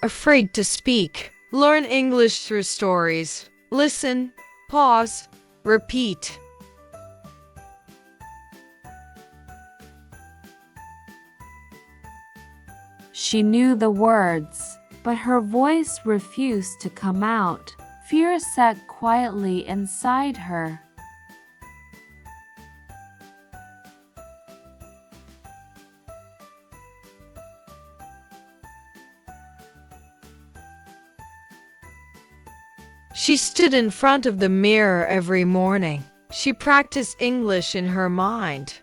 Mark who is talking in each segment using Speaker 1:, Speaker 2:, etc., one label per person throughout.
Speaker 1: afraid to speak. Learn English through stories. Listen, pause, repeat.
Speaker 2: She knew the words, but her voice refused to come out. Fear sat quietly inside her.
Speaker 1: She stood in front of the mirror every morning. She practiced English in her mind.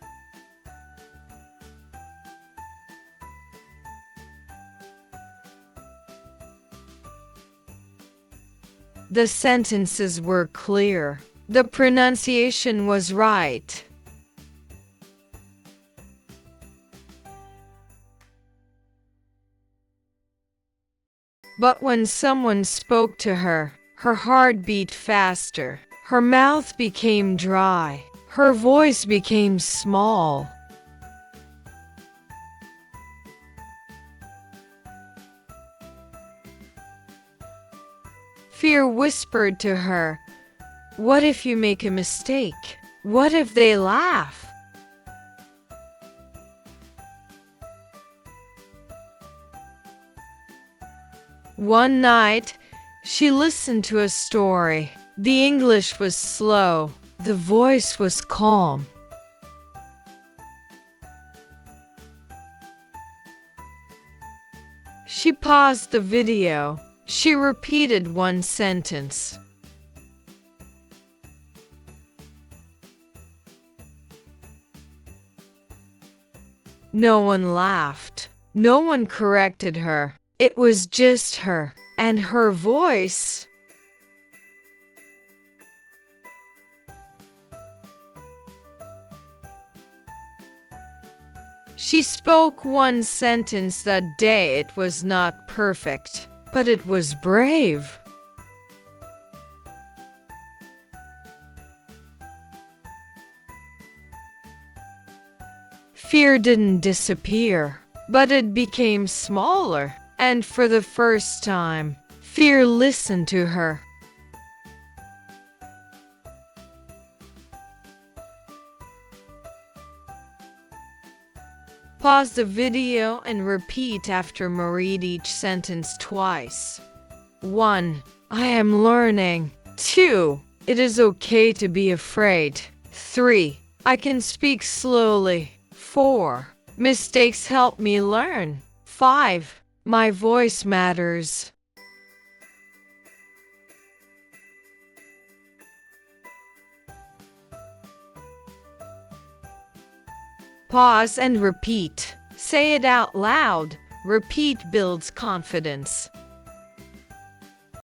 Speaker 1: The sentences were clear. The pronunciation was right. But when someone spoke to her, her heart beat faster. Her mouth became dry. Her voice became small. Fear whispered to her, "What if you make a mistake? What if they laugh?" One night, she listened to a story. The English was slow. The voice was calm. She paused the video. She repeated one sentence. No one laughed. No one corrected her. It was just her and her voice. She spoke one sentence that day. It was not perfect, but it was brave. Fear didn't disappear, but it became smaller, and for the first time, fear listened to her. Pause the video and repeat after me. Read each sentence twice. 1. I am learning. 2. It is okay to be afraid. 3. I can speak slowly. 4. Mistakes help me learn. 5. My voice matters. Pause and repeat. Say it out loud. Repeat builds confidence.